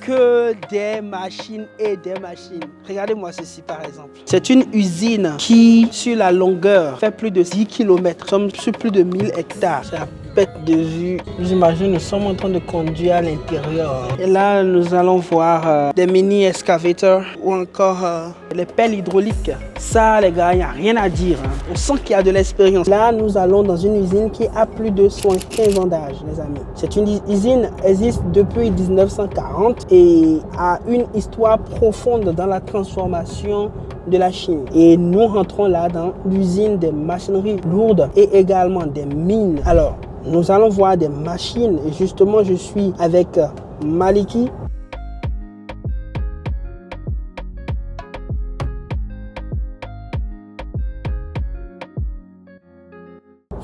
que des machines et des machines. Regardez-moi ceci par exemple. C'est une usine qui, sur la longueur, fait plus de 10 km. Nous sommes sur plus de 1000 hectares. C'est à perte de vue. J'imagine nous sommes en train de conduire à l'intérieur. Et là, nous allons voir des mini excavators ou encore les pelles hydrauliques. Ça, les gars, il n'y a rien à dire. On sent qu'il y a de l'expérience. Là, nous allons dans une usine qui a plus de 75 ans d'âge, les amis. C'est une usine qui existe depuis 1940 et a une histoire profonde dans la transformation de la Chine. Et nous rentrons là dans l'usine des machineries lourdes et également des mines. Alors, nous allons voir des machines et justement, je suis avec Maliki.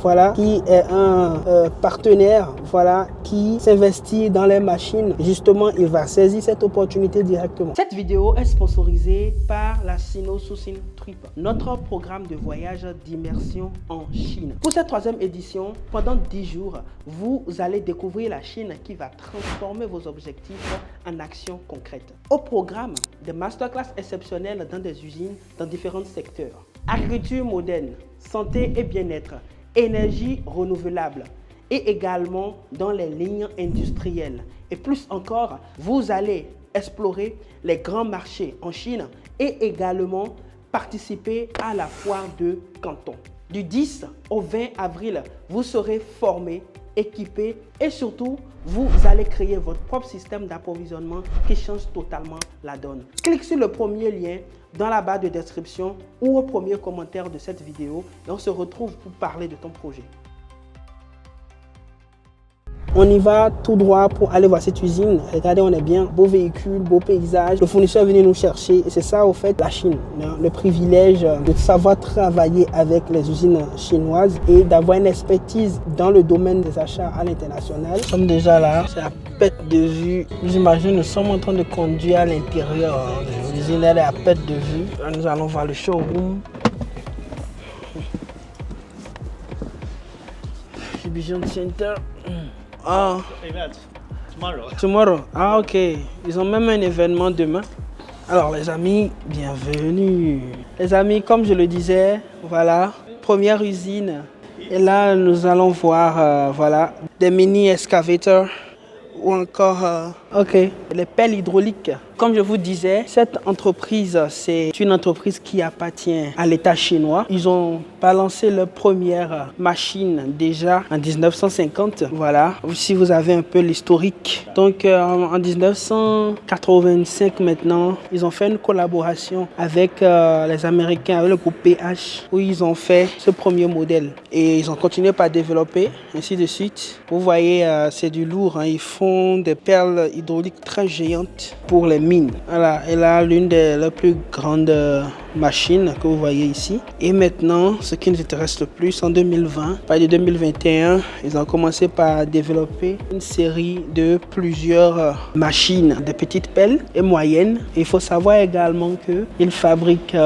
Voilà, qui est un partenaire, voilà, qui s'investit dans les machines. Justement, il va saisir cette opportunité directement. Cette vidéo est sponsorisée par la Sino Susin Trip, notre programme de voyage d'immersion en Chine. Pour cette 3e édition, pendant 10 jours, vous allez découvrir la Chine qui va transformer vos objectifs en actions concrètes. Au programme, des masterclass exceptionnelles dans des usines dans différents secteurs. Agriculture moderne, santé et bien-être, énergie renouvelable et également dans les lignes industrielles. Et plus encore, vous allez explorer les grands marchés en Chine et également participer à la foire de Canton. Du 10 au 20 avril, vous serez formé, équipé et surtout, vous allez créer votre propre système d'approvisionnement qui change totalement la donne. Clique sur le premier lien dans la barre de description ou au premier commentaire de cette vidéo et on se retrouve pour parler de ton projet. On y va tout droit pour aller voir cette usine. Regardez, on est bien. Beau véhicule, beau paysage. Le fournisseur est venu nous chercher. Et c'est ça, au fait, la Chine. Le privilège de savoir travailler avec les usines chinoises et d'avoir une expertise dans le domaine des achats à l'international. Nous sommes déjà là. C'est à perte de vue. J'imagine nous sommes en train de conduire à l'intérieur. L'usine est à perte de vue. Là, nous allons voir le showroom. Exhibition Center. Ah. Tomorrow. Ah, ok. Ils ont même un événement demain. Alors, les amis, bienvenue. Les amis, comme je le disais, voilà, première usine. Et là, nous allons voir, voilà, des mini excavators ou encore, les pelles hydrauliques. Comme je vous disais, cette entreprise, c'est une entreprise qui appartient à l'État chinois. Ils ont balancé leur première machine déjà en 1950. Voilà, si vous avez un peu l'historique. Donc, en 1985 maintenant, ils ont fait une collaboration avec les Américains, avec le groupe PH, où ils ont fait ce premier modèle. Et ils ont continué par développer, ainsi de suite. Vous voyez, c'est du lourd. Hein. Ils font des perles hydrauliques très géantes pour les mines. Voilà, et là, l'une des plus grandes machines que vous voyez ici. Et maintenant, ce qui nous intéresse le plus, en 2020, par de 2021, ils ont commencé par développer une série de plusieurs machines, des petites pelles et moyennes. Et il faut savoir également qu'ils fabriquent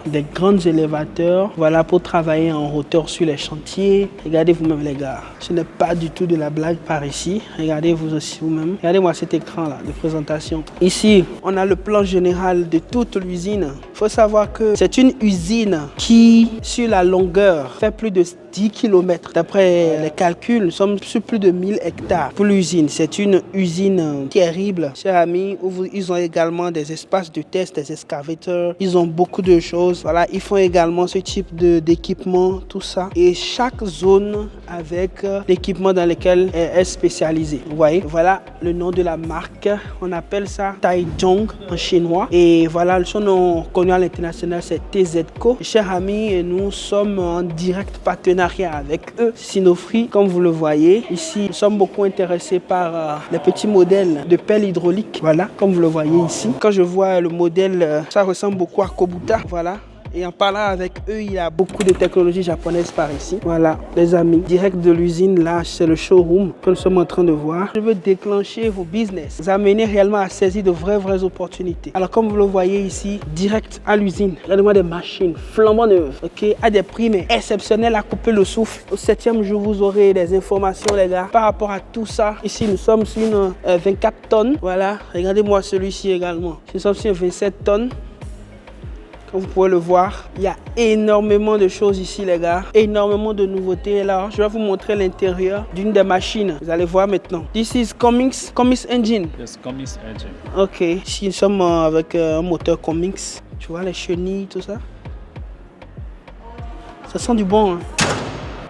des grands élévateurs, voilà, pour travailler en hauteur sur les chantiers. Regardez vous-même les gars, ce n'est pas du tout de la blague par ici. Regardez vous aussi vous-même. Regardez-moi cet écran-là de présentation. Ici, on a le plan général de toute l'usine. Il faut savoir que c'est une usine qui, sur la longueur, fait plus de 10 km. D'après les calculs, nous sommes sur plus de 1000 hectares pour l'usine. C'est une usine terrible, chers amis, où ils ont également des espaces de test, des excavateurs. Ils ont beaucoup de choses. Voilà, ils font également ce type d'équipement, tout ça. Et chaque zone avec l'équipement dans lequel elle est spécialisée. Vous voyez, voilà le nom de la marque. On appelle ça Taizhong en chinois. Et voilà, son nom connu à l'international, c'est TZCO. Chers amis, nous sommes en direct partenariat avec eux, Sinofri, comme vous le voyez. Ici, nous sommes beaucoup intéressés par les petits modèles de pelles hydrauliques. Voilà, comme vous le voyez ici. Quand je vois le modèle, ça ressemble beaucoup à Kobuta. Voilà. Et en parlant avec eux, il y a beaucoup de technologies japonaises par ici. Voilà, les amis, direct de l'usine, là, c'est le showroom que nous sommes en train de voir. Je veux déclencher vos business, vous amener réellement à saisir de vraies opportunités. Alors, comme vous le voyez ici, direct à l'usine, regardez-moi des machines flambant neuves, ok, à des prix mais exceptionnels à couper le souffle. Au 7e jour, vous aurez des informations, les gars, par rapport à tout ça. Ici, nous sommes sur une 24 tonnes. Voilà, regardez-moi celui-ci également. Nous sommes sur 27 tonnes. Comme vous pouvez le voir, il y a énormément de choses ici, les gars. Énormément de nouveautés. Là, je vais vous montrer l'intérieur d'une des machines. Vous allez voir maintenant. This is Cummins Engine. Yes, Cummins Engine. Ok. Ici, nous sommes avec un moteur Cummins. Tu vois les chenilles, tout ça. Ça sent du bon, hein.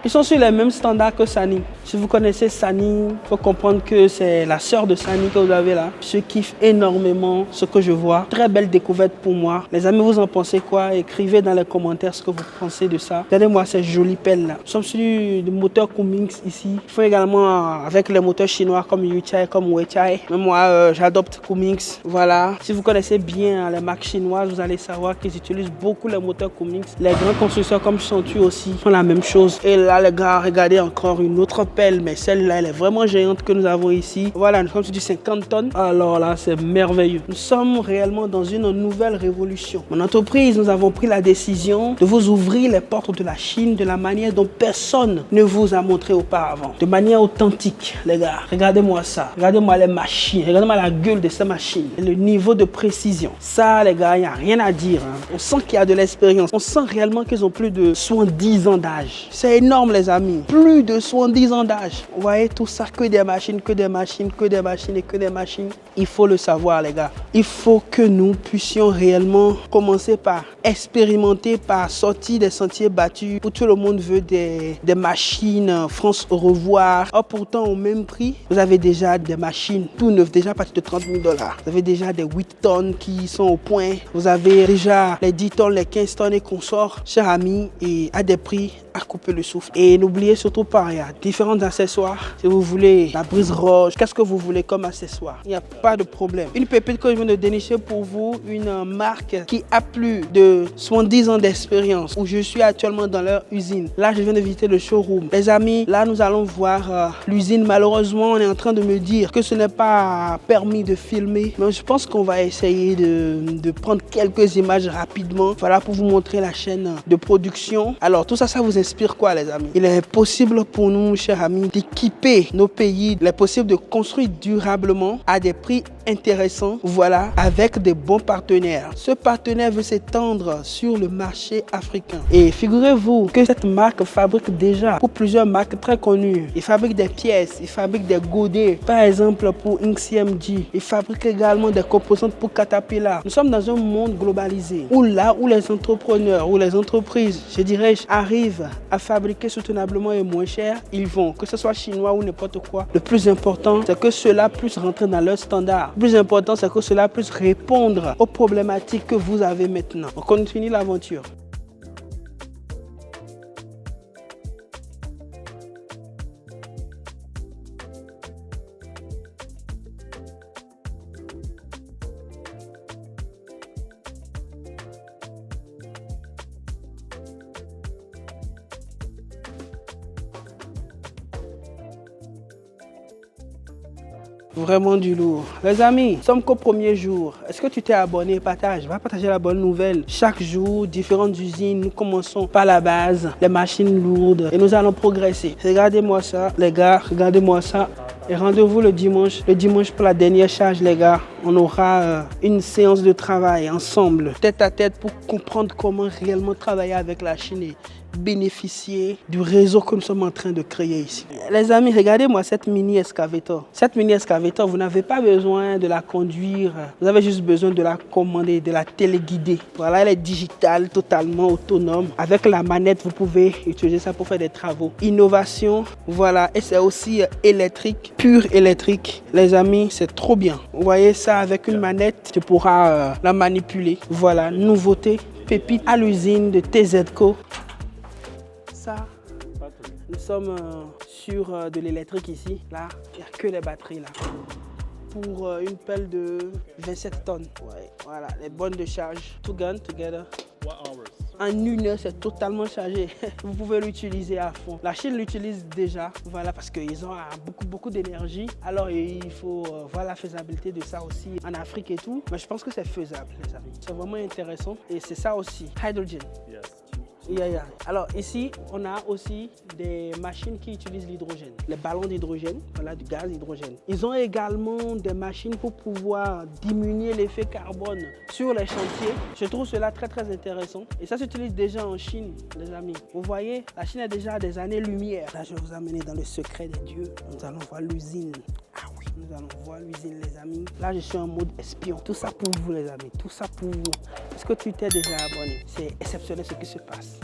Ils sont sur les mêmes standards que Sany. Si vous connaissez Sany, il faut comprendre que c'est la sœur de Sany que vous avez là. Je kiffe énormément ce que je vois. Très belle découverte pour moi. Les amis, vous en pensez quoi? Écrivez dans les commentaires ce que vous pensez de ça. Regardez-moi ces jolies pelles là. Nous sommes sur le moteur Cummins ici. Ils font également avec les moteurs chinois comme Yuchai, comme Weichai. Mais moi, j'adopte Cummins. Voilà. Si vous connaissez bien les marques chinoises, vous allez savoir qu'ils utilisent beaucoup les moteurs Cummins. Les grands constructeurs comme Chantu aussi font la même chose. Et là, les gars, regardez encore une autre pelle, mais celle-là, elle est vraiment géante que nous avons ici. Voilà, nous sommes sur du 50 tonnes. Alors là, c'est merveilleux. Nous sommes réellement dans une nouvelle révolution. Mon entreprise, nous avons pris la décision de vous ouvrir les portes de la Chine de la manière dont personne ne vous a montré auparavant. De manière authentique, les gars. Regardez-moi ça. Regardez-moi les machines. Regardez-moi la gueule de ces machines. Et le niveau de précision. Ça, les gars, il n'y a rien à dire, hein. On sent qu'il y a de l'expérience. On sent réellement qu'ils ont plus de 70 ans d'âge. C'est énorme, les amis. Plus de 70 ans d'âge. Vous voyez tout ça, que des machines, que des machines, que des machines et que des machines. Il faut le savoir, les gars. Il faut que nous puissions réellement commencer par expérimenter, par sortir des sentiers battus où tout le monde veut des machines France au revoir. Or, pourtant, au même prix, vous avez déjà des machines tout neuves, déjà à partir de 30 000 $. Vous avez déjà des 8 tonnes qui sont au point. Vous avez déjà les 10 tonnes, les 15 tonnes et consorts, chers amis, et à des prix à couper le souffle. Et n'oubliez surtout pas, il y a différents accessoires. Si vous voulez la brise roche, qu'est-ce que vous voulez comme accessoire? Il n'y a pas de problème. Une pépite que je viens de dénicher pour vous, une marque qui a plus de 70 ans d'expérience, où je suis actuellement dans leur usine. Là, je viens de visiter le showroom. Les amis, là, nous allons voir l'usine. Malheureusement, on est en train de me dire que ce n'est pas permis de filmer. Mais je pense qu'on va essayer de prendre quelques images rapidement. Voilà, pour vous montrer la chaîne de production. Alors, tout ça, ça vous inspire quoi, les amis? Il est possible pour nous, chers amis, d'équiper nos pays. Il est possible de construire durablement à des prix intéressants, voilà, avec des bons partenaires. Ce partenaire veut s'étendre sur le marché africain. Et figurez-vous que cette marque fabrique déjà pour plusieurs marques très connues. Il fabrique des pièces, il fabrique des godets, par exemple pour INCMG. Il fabrique également des composantes pour Caterpillar. Nous sommes dans un monde globalisé où les entrepreneurs, où les entreprises, je dirais, arrivent à fabriquer soutenablement et moins cher, ils vont, que ce soit chinois ou n'importe quoi. Le plus important, c'est que cela puisse rentrer dans leurs standards. Le plus important, c'est que cela puisse répondre aux problématiques que vous avez maintenant. On continue l'aventure. Vraiment du lourd. Les amis, nous sommes qu'au premier jour. Est-ce que tu t'es abonné? Partage. Va partager la bonne nouvelle. Chaque jour, différentes usines. Nous commençons par la base, les machines lourdes. Et nous allons progresser. Regardez-moi ça, les gars. Regardez-moi ça. Et rendez-vous le dimanche pour la dernière charge, les gars. On aura une séance de travail ensemble, tête à tête, pour comprendre comment réellement travailler avec la Chine et bénéficier du réseau que nous sommes en train de créer ici. Les amis, regardez-moi cette mini excavator. Cette mini excavator, vous n'avez pas besoin de la conduire. Vous avez juste besoin de la commander, de la téléguider. Voilà, elle est digitale, totalement autonome. Avec la manette, vous pouvez utiliser ça pour faire des travaux. Innovation, voilà. Et c'est aussi électrique, pur électrique. Les amis, c'est trop bien. Vous voyez ça avec une manette, tu pourras la manipuler. Voilà, nouveauté, pépite à l'usine de TZCo. Ça, nous sommes sur de l'électrique ici. Là, il n'y a que les batteries là. pour une pelle de 27 tonnes. Ouais, voilà, les bonnes de charge. Two guns together. En 1 heure, c'est totalement chargé. Vous pouvez l'utiliser à fond. La Chine l'utilise déjà, voilà, parce qu'ils ont beaucoup d'énergie. Alors, il faut voir la faisabilité de ça aussi en Afrique et tout. Mais je pense que c'est faisable, les amis. C'est vraiment intéressant. Et c'est ça aussi. Hydrogen. Yes. Yeah. Alors ici, on a aussi des machines qui utilisent l'hydrogène, les ballons d'hydrogène, voilà, du gaz hydrogène. Ils ont également des machines pour pouvoir diminuer l'effet carbone sur les chantiers. Je trouve cela très intéressant. Et ça s'utilise déjà en Chine, les amis. Vous voyez, la Chine est déjà à des années-lumière. Là, je vais vous amener dans le secret des dieux. Nous allons voir l'usine. Ah oui, nous allons voir l'usine, les amis. Là, je suis en mode espion. Tout ça pour vous, les amis. Tout ça pour vous. Est-ce que tu t'es déjà abonné? C'est exceptionnel ce qui se passe.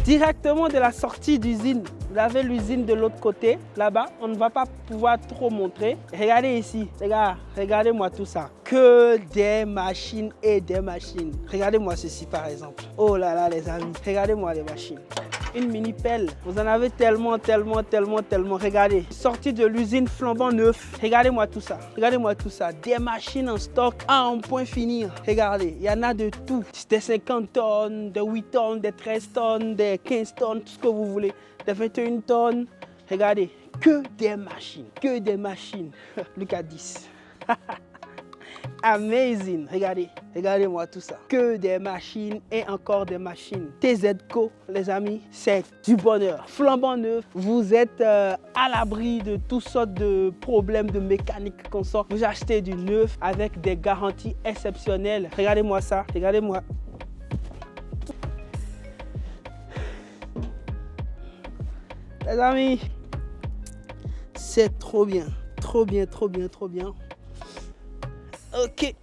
Directement de la sortie d'usine, vous avez l'usine de l'autre côté, là-bas. On ne va pas pouvoir trop montrer. Regardez ici, les gars, regardez-moi tout ça. Que des machines et des machines. Regardez-moi ceci par exemple. Oh là là les amis, regardez-moi les machines. Une mini pelle, vous en avez tellement. Regardez, sortie de l'usine flambant neuf. Regardez-moi tout ça. Des machines en stock à un point finir. Regardez, il y en a de tout. Des 50 tonnes, des 8 tonnes, des 13 tonnes, des 15 tonnes, tout ce que vous voulez. Des 21 tonnes. Regardez, que des machines. Lucas 10. Amazing, regardez-moi tout ça. Que des machines et encore des machines. TZCo, les amis, c'est du bonheur. Flambant neuf, vous êtes à l'abri de toutes sortes de problèmes de mécanique qu'on sort. Vous achetez du neuf avec des garanties exceptionnelles. Regardez-moi ça, regardez-moi. Les amis, c'est trop bien. Ok.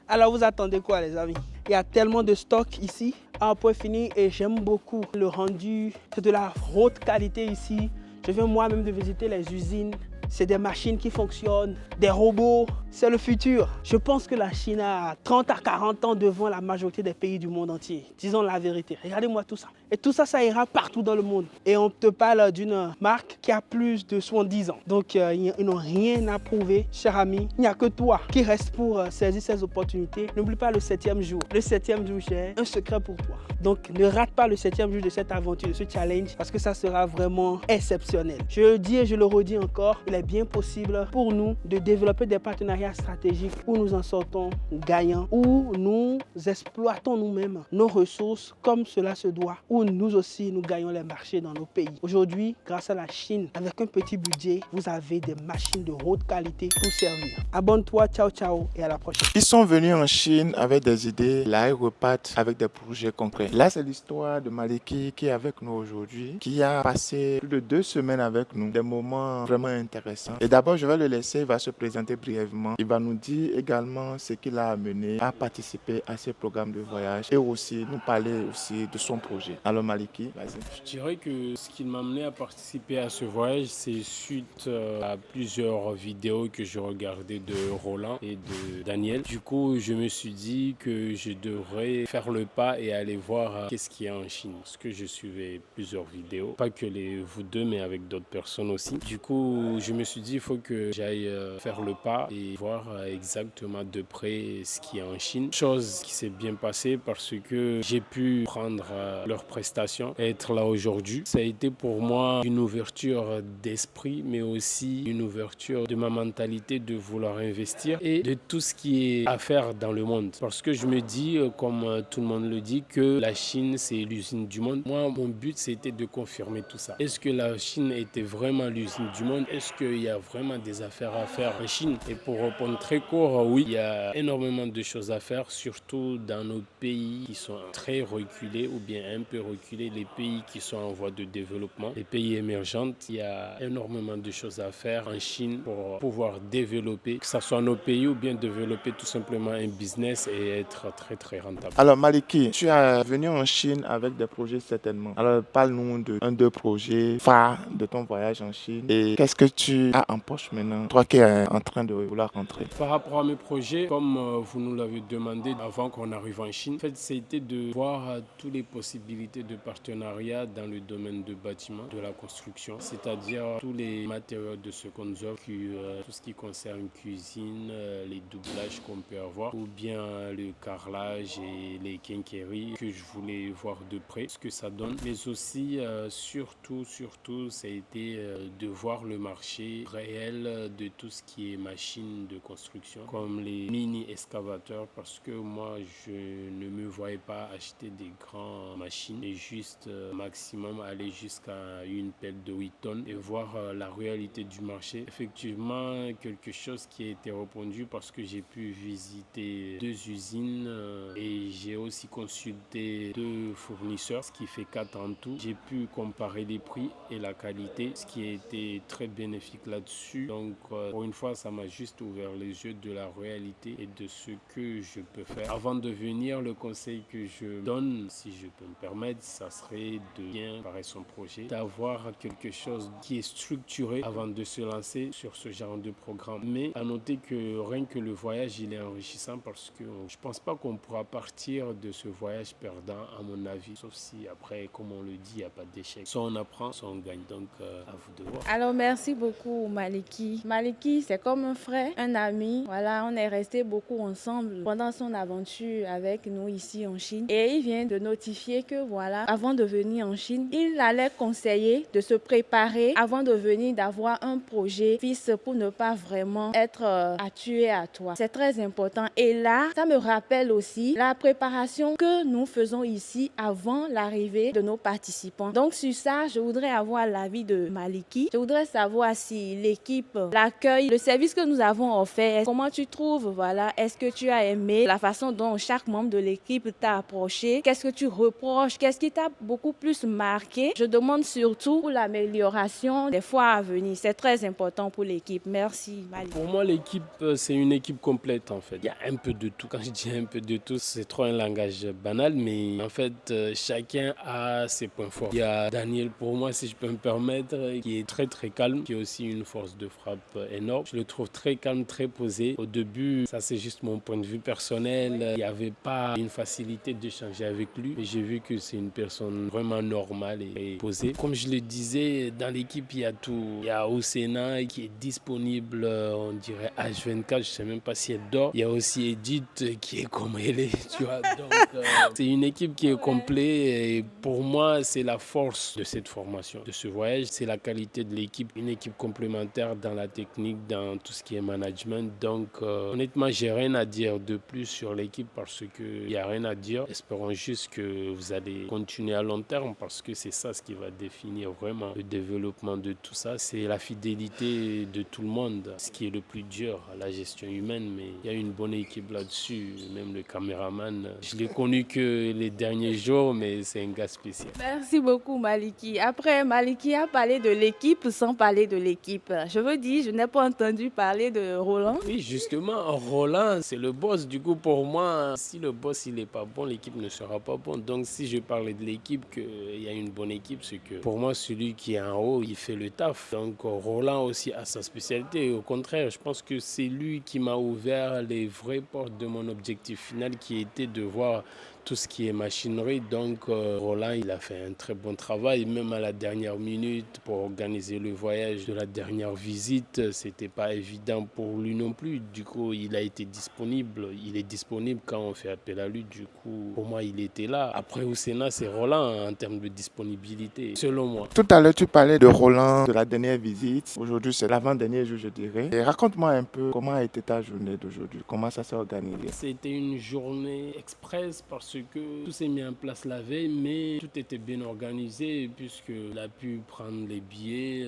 Alors vous attendez quoi les amis? Il y a tellement de stock ici à un point fini et j'aime beaucoup le rendu. C'est de la haute qualité ici. Je viens moi-même de visiter les usines. C'est des machines qui fonctionnent, des robots, c'est le futur. Je pense que la Chine a 30 à 40 ans devant la majorité des pays du monde entier. Disons la vérité. Regardez-moi tout ça. Et tout ça, ça ira partout dans le monde. Et on te parle d'une marque qui a plus de 70 ans. Donc, ils n'ont rien à prouver, cher ami. Il n'y a que toi qui reste pour saisir ces opportunités. N'oublie pas le 7e jour. Le 7e jour, j'ai un secret pour toi. Donc, ne rate pas le 7e jour de cette aventure, de ce challenge, parce que ça sera vraiment exceptionnel. Je le dis et je le redis encore, il est bien possible pour nous de développer des partenariats stratégiques où nous en sortons gagnants, où nous exploitons nous-mêmes nos ressources comme cela se doit, où nous aussi nous gagnons les marchés dans nos pays. Aujourd'hui, grâce à la Chine, avec un petit budget, vous avez des machines de haute qualité pour servir. Abonne-toi, ciao et à la prochaine. Ils sont venus en Chine avec des idées, là ils repartent avec des projets concrets. Là c'est l'histoire de Maliki qui est avec nous aujourd'hui, qui a passé plus de 2 semaines avec nous, des moments vraiment intéressants. intéressant. Et d'abord, je vais le laisser, il va se présenter brièvement. Il va nous dire également ce qui l'a amené à participer à ces programmes de voyage et aussi nous parler aussi de son projet. Alors Maliki, vas-y. Je dirais que ce qui m'a amené à participer à ce voyage, c'est suite à plusieurs vidéos que je regardais de Roland et de Daniel. Du coup, je me suis dit que je devrais faire le pas et aller voir qu'est-ce qu'il y a en Chine. Parce que je suivais plusieurs vidéos, pas que vous deux, mais avec d'autres personnes aussi. Du coup, je me suis dit, il faut que j'aille faire le pas et voir exactement de près ce qu'il y a en Chine. Chose qui s'est bien passée parce que j'ai pu prendre leurs prestations et être là aujourd'hui. Ça a été pour moi une ouverture d'esprit, mais aussi une ouverture de ma mentalité de vouloir investir et de tout ce qui est à faire dans le monde. Parce que je me dis, comme tout le monde le dit, que la Chine, c'est l'usine du monde. Moi, mon but, c'était de confirmer tout ça. Est-ce que la Chine était vraiment l'usine du monde? Est-ce qu'il y a vraiment des affaires à faire en Chine? Et pour répondre très court, oui, il y a énormément de choses à faire, surtout dans nos pays qui sont très reculés ou bien un peu reculés, les pays qui sont en voie de développement, les pays émergents. Il y a énormément de choses à faire en Chine pour pouvoir développer, que ce soit nos pays ou bien développer tout simplement un business et être très très rentable. Alors Maliki, tu es venu en Chine avec des projets certainement. Alors parle-nous de un, deux projets phares de ton voyage en Chine et qu'est-ce que tu as en poche maintenant, toi qui es en train de vouloir rentrer. Par rapport à mes projets, comme vous nous l'avez demandé avant qu'on arrive en Chine, en fait, c'était de voir toutes les possibilités de partenariat dans le domaine de bâtiment, de la construction, c'est-à-dire tous les matériaux de seconde œuvre, tout ce qui concerne cuisine, les doublages qu'on peut avoir, ou bien le carrelage et les quincailleries que je voulais voir de près, ce que ça donne. Mais aussi, surtout, ça a été de voir le marché réel de tout ce qui est machines de construction, comme les mini-excavateurs, parce que moi, je ne me voyais pas acheter des grandes machines et juste maximum aller jusqu'à une pelle de 8 tonnes et voir la réalité du marché. Effectivement, quelque chose qui a été répondu parce que j'ai pu visiter 2 usines et j'ai aussi consulté 2 fournisseurs, ce qui fait 4 en tout. J'ai pu comparer les prix et la qualité, ce qui a été très bénéfique là-dessus. Donc, pour une fois, ça m'a juste ouvert les yeux de la réalité et de ce que je peux faire. Avant de venir, le conseil que je donne, si je peux me permettre, ça serait de bien préparer son projet, d'avoir quelque chose qui est structuré avant de se lancer sur ce genre de programme. Mais à noter que rien que le voyage, il est enrichissant parce que je pense pas qu'on pourra partir de ce voyage perdant, à mon avis, sauf si après, comme on le dit, il n'y a pas d'échec. Soit on apprend, soit on gagne. Donc, à vous de voir. Alors, merci beaucoup, Maliki. Maliki, c'est comme un frère, un ami. Voilà, on est resté beaucoup ensemble pendant son aventure avec nous ici en Chine. Et il vient de notifier que voilà, avant de venir en Chine, il allait conseiller de se préparer avant de venir, d'avoir un projet fixe pour ne pas vraiment être tuer à toi. C'est très important. Et là, ça me rappelle aussi la préparation que nous faisons ici avant l'arrivée de nos participants. Donc sur ça, je voudrais avoir l'avis de Maliki. Je voudrais savoir si l'équipe, l'accueil, le service que nous avons offert, comment tu trouves, voilà, est-ce que tu as aimé la façon dont chaque membre de l'équipe t'a approché? Qu'est-ce que tu reproches? Qu'est-ce qui t'a beaucoup plus marqué? Je demande surtout pour l'amélioration des fois à venir. C'est très important pour l'équipe. Merci, Maliki. Pour moi, l'équipe, c'est une équipe complète en fait. Il y a un peu de tout. Quand je dis un peu de tout, c'est trop un langage banal, mais en fait, chacun a ses points forts. Il y a Daniel, pour moi, si je peux me permettre, qui est très très calme, qui est aussi une force de frappe énorme. Je le trouve très calme, très posé. Au début, ça c'est juste mon point de vue personnel, il n'y avait pas une facilité d'échanger avec lui, mais j'ai vu que c'est une personne vraiment normale et posée. Comme je le disais, dans l'équipe, il y a tout. Il y a Osena qui est disponible, on dirait H24, je ne sais même pas si elle dort. Il y a aussi Edith qui est comme elle est, tu vois. Donc, c'est une équipe qui est complète et pour moi, c'est la force de cette formation, de ce voyage. C'est la qualité de l'équipe, une équipe complémentaire dans la technique, dans tout ce qui est management. Donc, honnêtement, j'ai rien à dire de plus sur l'équipe parce qu'il n'y a rien à dire. Espérons juste que vous allez continuer à long terme parce que c'est ça ce qui va définir vraiment le développement de tout ça. C'est la fidélité de tout le monde, ce qui est le plus dur, la gestion humaine. Mais il y a une bonne équipe là-dessus, même le caméraman. Je l'ai connu que les derniers jours, mais c'est un gars spécial. Merci beaucoup, Maliki. Après, Maliki a parlé de l'équipe sans parler de l'équipe. l'équipe. Je veux dire, je n'ai pas entendu parler de Roland. Oui, justement, Roland, c'est le boss. Du coup, pour moi, si le boss il est pas bon, l'équipe ne sera pas bonne. Donc, si je parlais de l'équipe, qu'il y a une bonne équipe, c'est que pour moi, celui qui est en haut, il fait le taf. Donc, Roland aussi a sa spécialité. Au contraire, je pense que c'est lui qui m'a ouvert les vraies portes de mon objectif final, qui était de voir tout ce qui est machinerie. Donc, Roland, il a fait un très bon travail, même à la dernière minute pour organiser le voyage de la dernière visite. C'était pas évident pour lui non plus. Du coup, il a été disponible. Il est disponible quand on fait appel à lui. Du coup, pour moi, il était là. Après, au Sénat, c'est Roland en termes de disponibilité, selon moi. Tout à l'heure, tu parlais de Roland, de la dernière visite. Aujourd'hui, c'est l'avant-dernier jour, je dirais. Et raconte-moi un peu comment a été ta journée d'aujourd'hui, comment ça s'est organisé. C'était une journée express parce que tout s'est mis en place la veille, mais tout était bien organisé puisqu'il a pu prendre les billets.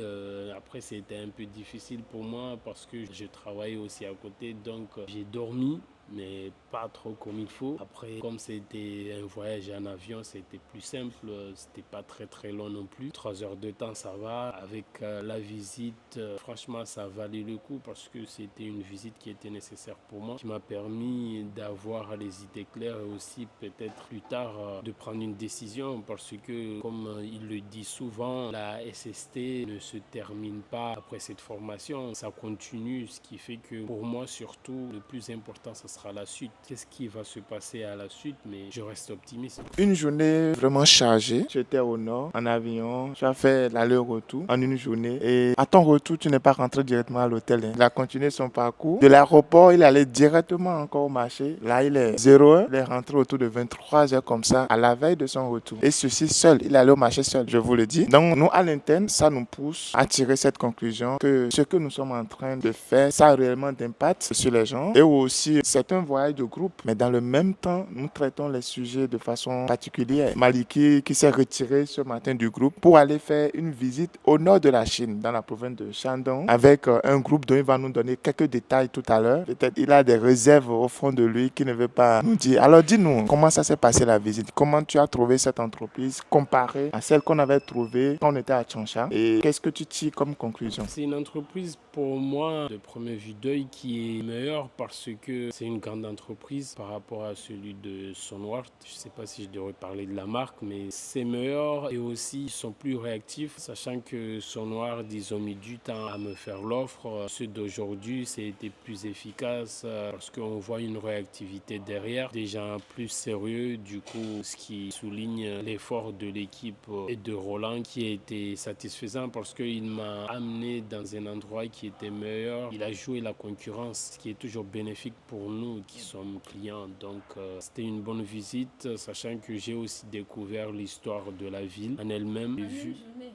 Après, c'était un peu difficile pour moi parce que je travaillais aussi à côté, donc j'ai dormi, mais pas trop comme il faut. Après, comme c'était un voyage en avion, c'était plus simple, c'était pas très long non plus. 3 heures de temps, ça va. Avec la visite, franchement, ça valait le coup parce que c'était une visite qui était nécessaire pour moi, qui m'a permis d'avoir les idées claires et aussi peut-être plus tard de prendre une décision parce que, comme il le dit souvent, la SST ne se termine pas après cette formation, ça continue, ce qui fait que pour moi surtout, le plus important, ce sera la suite. Qu'est-ce qui va se passer à la suite, mais je reste optimiste. Une journée vraiment chargée. Tu étais au nord, en avion. Tu as fait l'aller-retour en une journée. Et à ton retour, tu n'es pas rentré directement à l'hôtel. Il a continué son parcours. De l'aéroport, il allait directement encore au marché. Là, il est 0h. Il est rentré autour de 23h comme ça, à la veille de son retour. Et ceci seul. Il allait au marché seul, je vous le dis. Donc, nous, à l'interne, ça nous pousse à tirer cette conclusion que ce que nous sommes en train de faire, ça a réellement d'impact sur les gens. Et aussi, c'est un voyage de groupe, mais dans le même temps, nous traitons les sujets de façon particulière. Maliki, qui s'est retiré ce matin du groupe pour aller faire une visite au nord de la Chine, dans la province de Shandong, avec un groupe dont il va nous donner quelques détails tout à l'heure. Peut-être il a des réserves au fond de lui qu'il ne veut pas nous dire. Alors dis-nous, comment ça s'est passé la visite? Comment tu as trouvé cette entreprise comparée à celle qu'on avait trouvée quand on était à Changsha? Et qu'est-ce que tu tires comme conclusion? C'est une entreprise pour moi de premier vue d'œil qui est meilleure parce que c'est une grande entreprise par rapport à celui de Sonwart. Je ne sais pas si je devrais parler de la marque, mais c'est meilleur et aussi ils sont plus réactifs, sachant que Sonwart, ils ont mis du temps à me faire l'offre. Ceux d'aujourd'hui, c'était plus efficace parce qu'on voit une réactivité derrière, des gens plus sérieux, du coup, ce qui souligne l'effort de l'équipe et de Roland qui a été satisfaisant parce qu'il m'a amené dans un endroit qui était meilleur. Il a joué la concurrence, ce qui est toujours bénéfique pour nous qui sommes clients. Donc, c'était une bonne visite, sachant que j'ai aussi découvert l'histoire de la ville en elle-même.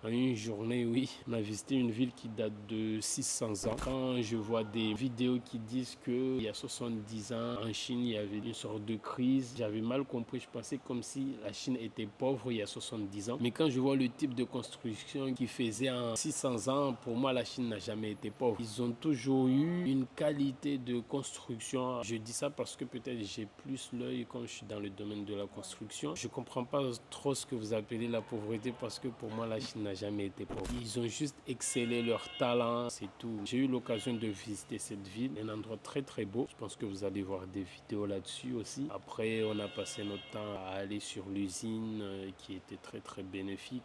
En une journée, oui. On a visité une ville qui date de 600 ans. Quand je vois des vidéos qui disent qu'il y a 70 ans, en Chine, il y avait une sorte de crise, j'avais mal compris. Je pensais comme si la Chine était pauvre il y a 70 ans. Mais quand je vois le type de construction qu'ils faisaient en 600 ans, pour moi, la Chine n'a jamais été pauvre. Ils ont toujours eu une qualité de construction. Je dis ça parce que peut-être j'ai plus l'œil quand je suis dans le domaine de la construction. Je ne comprends pas trop ce que vous appelez la pauvreté parce que pour moi, la Chine n'a jamais été pauvre. Ils ont juste excellé leur talent, c'est tout. J'ai eu l'occasion de visiter cette ville, un endroit très beau. Je pense que vous allez voir des vidéos là-dessus aussi. Après, on a passé notre temps à aller sur l'usine qui était très bénéfique.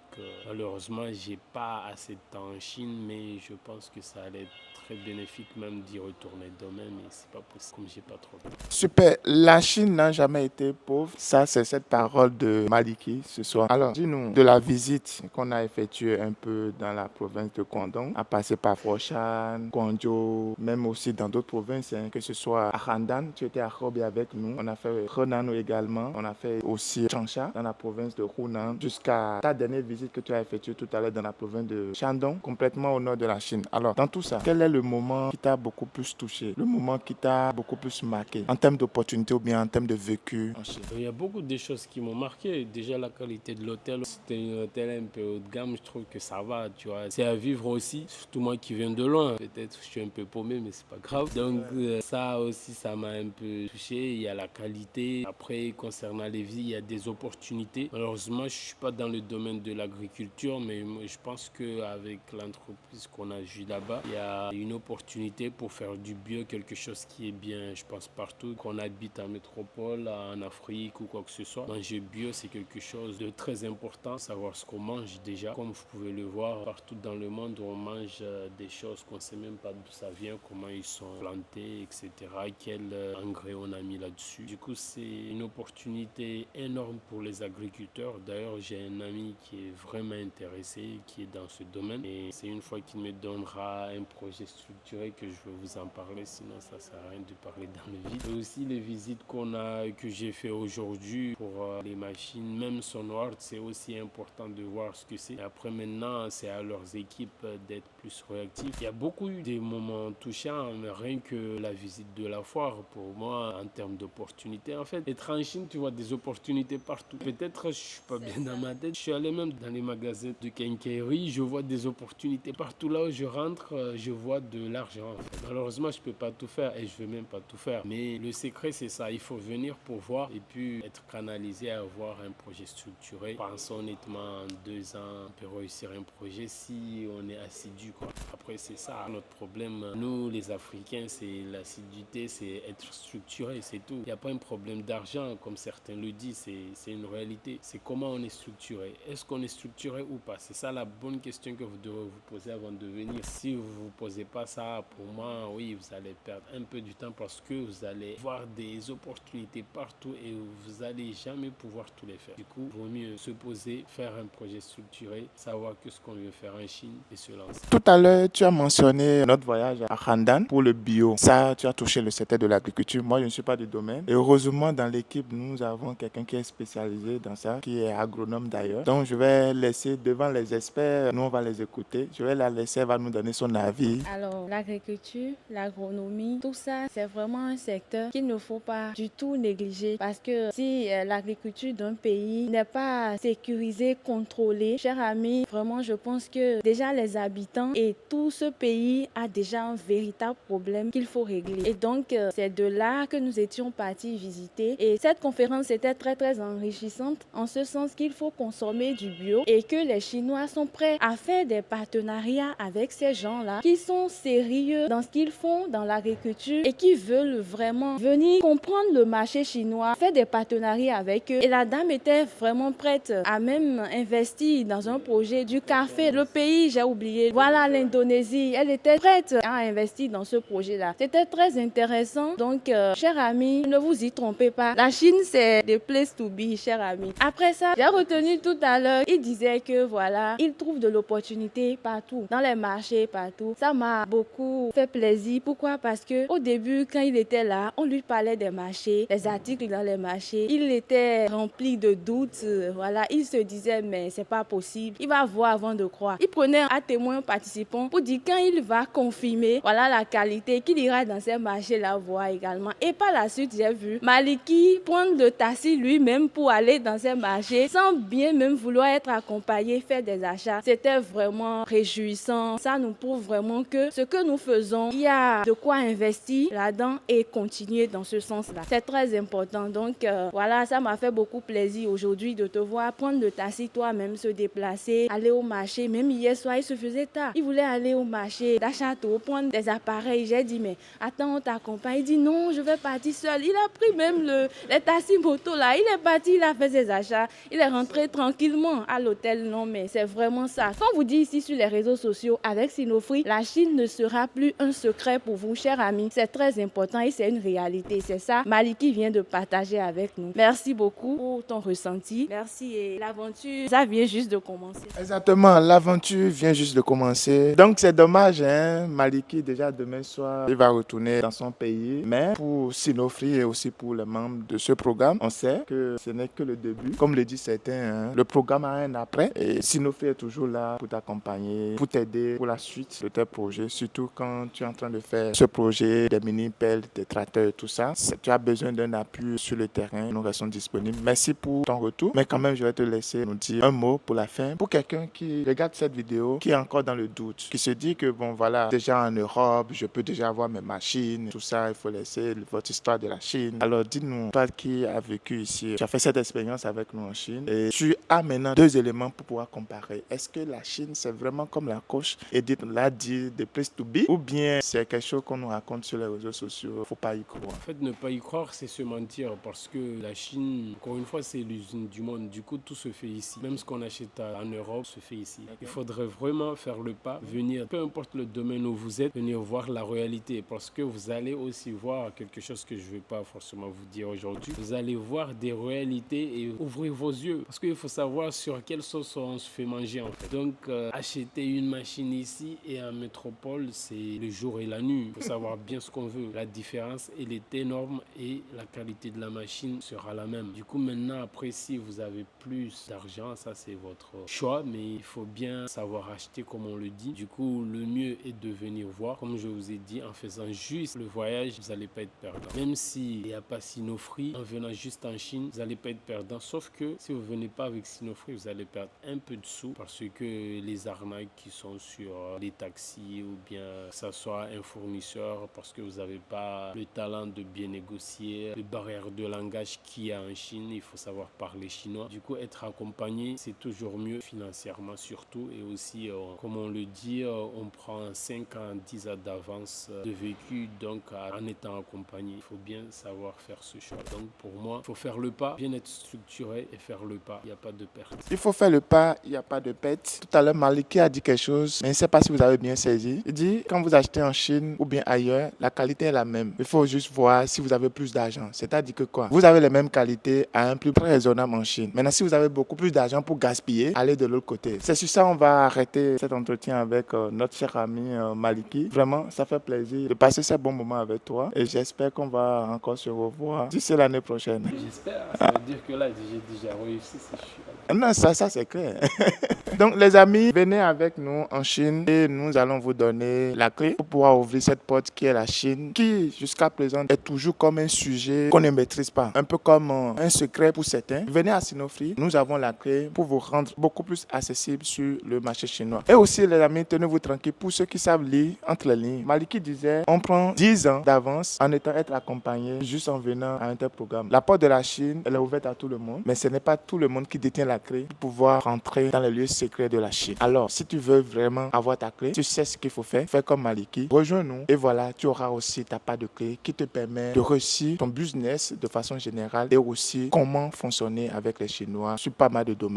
Malheureusement, j'ai pas assez de temps en Chine, mais je pense que ça allait être très bénéfique même d'y retourner demain, mais c'est pas possible comme j'ai pas trop de temps. Super. La Chine n'a jamais été pauvre. Ça, c'est cette parole de Maliki ce soir. Alors, dis-nous de la visite qu'on a effectuée un peu dans la province de Guangdong, à passer par Foshan, Guangzhou, même aussi dans d'autres provinces, que ce soit à Handan, tu étais à Hubei avec nous. On a fait Henan également. On a fait aussi Changsha dans la province de Hunan, jusqu'à ta dernière visite que tu as effectuée tout à l'heure dans la province de Shandong, complètement au nord de la Chine. Alors, dans tout ça, quel est le moment qui t'a beaucoup plus touché, le moment qui t'a beaucoup plus marqué en termes d'opportunités ou bien en termes de vécu en Chine? Il y a beaucoup de choses qui m'ont marqué. Déjà, la qualité de l'hôtel. C'était un hôtel un peu haut de gamme. Je trouve que ça va, tu vois. C'est à vivre aussi. Surtout moi qui viens de loin. Peut-être que je suis un peu paumé, mais c'est pas grave. Donc, ça aussi, ça m'a un peu touché. Il y a la qualité. Après, concernant les vies, il y a des opportunités. Malheureusement, je ne suis pas dans le domaine de l'agriculture, mais je pense qu'avec l'entreprise qu'on a vue là-bas, il y a une opportunité pour faire du bio, quelque chose qui est bien, je pense, partout. Qu'on habite en métropole, en Afrique ou quoi que ce soit. Manger bio, c'est quelque chose de très important. Savoir ce qu'on mange déjà. Comme vous pouvez le voir, partout dans le monde, on mange des choses qu'on ne sait même pas d'où ça vient, comment ils sont plantés, etc. Quel engrais on a mis là-dessus. Du coup, c'est une opportunité énorme pour les agriculteurs. D'ailleurs, j'ai un ami qui est vraiment intéressé, qui est dans ce domaine. Et c'est une fois qu'il me donnera un projet structuré que je vais vous en parler. Sinon, ça ne sert à rien de parler dans le vide. Et aussi, les visites que j'ai fait aujourd'hui pour les machines, même Sonward, c'est aussi important de voir ce que c'est. Et après, maintenant, c'est à leurs équipes d'être plus réactifs. Il y a beaucoup eu des moments touchants, mais rien que la visite de la foire, pour moi, en termes d'opportunités. En fait, être en Chine, tu vois des opportunités partout. Peut-être je ne suis pas bien dans ma tête. Je suis allé même dans les magasins de quincaillerie, je vois des opportunités partout. Là où je rentre, je vois de l'argent. En fait. Malheureusement, je ne peux pas tout faire et je ne veux même pas tout faire. Mais le secret, c'est ça. Il faut venir pour voir et puis être canalisé à avoir un projet structuré. Pensons honnêtement, en 2 ans, on peut réussir un projet si on est assidu, quoi. Après, c'est ça notre problème. Nous, les Africains, c'est l'assiduité, c'est être structuré, c'est tout. Il n'y a pas un problème d'argent, comme certains le disent, c'est une réalité. C'est comment on est structuré. Est-ce qu'on est structuré ou pas? C'est ça la bonne question que vous devrez vous poser avant de venir. Si vous ne vous posez pas ça, pour moi, oui, vous allez perdre un peu du temps parce que vous allez voir des opportunités partout et vous n'allez jamais pouvoir tout les faire. Du coup, il vaut mieux se poser, faire un projet structuré, savoir que ce qu'on veut faire en Chine et se lancer. Tout à l'heure, tu as mentionné notre voyage à Handan pour le bio. Ça, tu as touché le secteur de l'agriculture. Moi, je ne suis pas du domaine. Et heureusement, dans l'équipe, nous avons quelqu'un qui est spécialisé dans ça, qui est agronome d'ailleurs. Donc, je vais laisser devant les experts, nous, on va les écouter. Je vais la laisser, elle va nous donner son avis. Alors, l'agriculture, l'agronomie, tout ça, c'est vraiment un secteur qu'il ne faut pas du tout négliger parce que si l'agriculture d'un pays n'est pas sécurisée, contrôlée, cher ami, vraiment, je pense que déjà les habitants et tout ce pays a déjà un véritable problème qu'il faut régler. Et donc, c'est de là que nous étions partis visiter. Et cette conférence était très, très enrichissante en ce sens qu'il faut consommer du bio et que les Chinois sont prêts à faire des partenariats avec ces gens-là qui sont sérieux dans ce qu'ils font dans l'agriculture et qui veulent vraiment venir comprendre le marché chinois, faire des partenariats avec eux. Et la dame était vraiment prête à même investir dans un projet du café. Le pays, j'ai oublié, voilà l'Indonésie. Elle était prête à investir dans ce projet-là. C'était très intéressant. Donc, chers amis, ne vous y trompez pas. La Chine, c'est the place to be, chers amis. Après ça, j'ai retenu tout à l'heure, il disait que voilà, il trouve de l'opportunité partout, dans les marchés, partout. Ça m'a beaucoup fait plaisir. Pourquoi? Parce que au début, quand il était là, on lui parlait des marchés, des articles dans les marchés. Il était rempli de doutes. Voilà, il se disait, mais c'est pas possible. Il va voir avant de croire. Il prenait à témoin participant pour dire quand il va confirmer, voilà la qualité, qu'il ira dans ces marchés-là voir également. Et par la suite, j'ai vu Maliki prendre le taxi lui-même pour aller dans ces marchés sans bien même vouloir être accompagné, faire des achats. C'était vraiment réjouissant. Ça nous prouve vraiment que ce que nous faisons, il y a de quoi investir là-dedans et continuer dans ce sens-là. C'est très important. Donc voilà, ça m'a fait beaucoup plaisir aujourd'hui de te voir prendre le taxi toi-même, se déplacer, aller au marché. Même hier soir, il se faisait tard. Il voulait aller au marché d'Achateau, prendre des appareils. J'ai dit, mais attends, on t'accompagne. Il dit, non, je vais partir seul. Il a pris même les taxis moto là. Il est parti, il a fait ses achats. Il est rentré tranquillement à l'hôtel. Non, mais c'est vraiment ça. Quand vous dites ici sur les réseaux sociaux, avec Sinofree, la Chine ne sera plus un secret pour vous, chers amis. C'est très important et c'est une réalité. C'est ça, Maliki vient de partager avec nous. Merci beaucoup pour ton ressenti. Merci et l'aventure, ça vient juste de commencer. Exactement, l'aventure vient juste de commencer. Donc c'est dommage, hein, Maliki, déjà demain soir, il va retourner dans son pays. Mais pour Sinofree et aussi pour les membres de ce programme, on sait que ce n'est que le début. Comme le disent certains, hein, le programme a un après. Et Sinofree est toujours là pour t'accompagner, pour t'aider pour la suite de tes projets. Surtout quand tu es en train de faire ce projet des mini-pelles, des tracteurs et tout ça. Si tu as besoin d'un appui sur le terrain, nous restons disponibles. Merci pour ton retour. Mais quand même, je vais te laisser nous dire un mot pour la fin. Pour quelqu'un qui regarde cette vidéo, qui est encore dans le doute, qui se dit que bon voilà, déjà en Europe, je peux déjà avoir mes machines, tout ça, il faut laisser votre histoire de la Chine. Alors dis-nous, toi qui as vécu ici, tu as fait cette expérience avec nous en Chine et tu as maintenant 2 éléments pour pouvoir comparer. Est-ce que la Chine, c'est vraiment comme la coach Edith l'a dit, the place to be, ou bien c'est quelque chose qu'on nous raconte sur les réseaux sociaux, faut pas y croire? En fait, ne pas y croire, c'est se mentir parce que la Chine, encore une fois, c'est l'usine du monde. Du coup, tout se fait ici. Même ce qu'on achète en Europe se fait ici. Il faudrait vraiment faire le pas, venir, peu importe le domaine où vous êtes, venir voir la réalité parce que vous allez aussi voir quelque chose que je ne vais pas forcément vous dire aujourd'hui. Vous allez voir des réalités et ouvrir vos yeux parce qu'il faut savoir sur quelle sauce on se fait manger en fait. Donc, acheter une machine ici et en métropole, c'est le jour et la nuit. Il faut savoir bien ce qu'on veut. La différence, elle est énorme et la qualité de la machine sera la même. Du coup, maintenant, après, si vous avez plus d'argent, ça c'est votre choix, mais il faut bien savoir acheter comme on le dit. Du coup, le mieux est de venir voir. Comme je vous ai dit, en faisant juste le voyage, vous n'allez pas être perdant. Même s'il n'y a pas Sinofree, en venant juste en Chine, vous n'allez pas être perdant. Sauf que si vous ne venez pas avec Sinofree, vous allez perdre un peu de sous parce que les arnaques qui sont sur les taxis ou bien que ça soit un fournisseur parce que vous n'avez pas le talent de bien négocier, les barrières de langage qu'il y a en Chine, il faut savoir parler chinois. Du coup, être accompagné, c'est toujours mieux financièrement surtout et aussi, comme on le dit, on prend 5 ans, 10 ans d'avance de vécu, donc en étant accompagné, il faut bien savoir faire ce choix. Donc pour moi, il faut faire le pas, bien être structuré et faire le pas, il n'y a pas de perte. Il faut faire le pas, il n'y a pas de perte. Tout à l'heure, Maliki a dit quelque chose, mais je ne sais pas si vous avez bien saisi. Il dit, quand vous achetez en Chine ou bien ailleurs, la qualité est la même. Il faut juste voir si vous avez plus d'argent. C'est-à-dire que quoi? Vous avez les mêmes qualités à un prix très raisonnable en Chine. Maintenant, si vous avez beaucoup plus d'argent pour gaspiller, allez de l'autre côté. C'est sur ça on va arrêter cet entretien avec notre cher ami Maliki. Vraiment, ça fait plaisir de passer ce bon moment avec toi et j'espère qu'on va encore se revoir d'ici l'année prochaine. J'espère. Ça veut dire que là, j'ai déjà réussi si je suis là. Non, ça c'est clair. Donc les amis, venez avec nous en Chine et nous allons vous donner la clé pour pouvoir ouvrir cette porte qui est la Chine, qui jusqu'à présent est toujours comme un sujet qu'on ne maîtrise pas, un peu comme un secret pour certains. Venez à Sinofree, nous avons la clé pour vous rendre beaucoup plus accessible sur le marché chinois. Et aussi les amis, tenez-vous tranquilles, pour ceux qui savent lire entre les lignes, Maliki disait, on prend 10 ans d'avance en étant être accompagné juste en venant à un tel programme. La porte de la Chine, elle est ouverte à tout le monde, mais ce n'est pas tout le monde qui détient la clé pour pouvoir rentrer dans les lieux secrets de la Chine. Alors, si tu veux vraiment avoir ta clé, tu sais ce qu'il faut faire, fais comme Maliki, rejoins-nous et voilà, tu auras aussi ta part de clé qui te permet de réussir ton business de façon générale et aussi comment fonctionner avec les Chinois sur pas mal de domaines.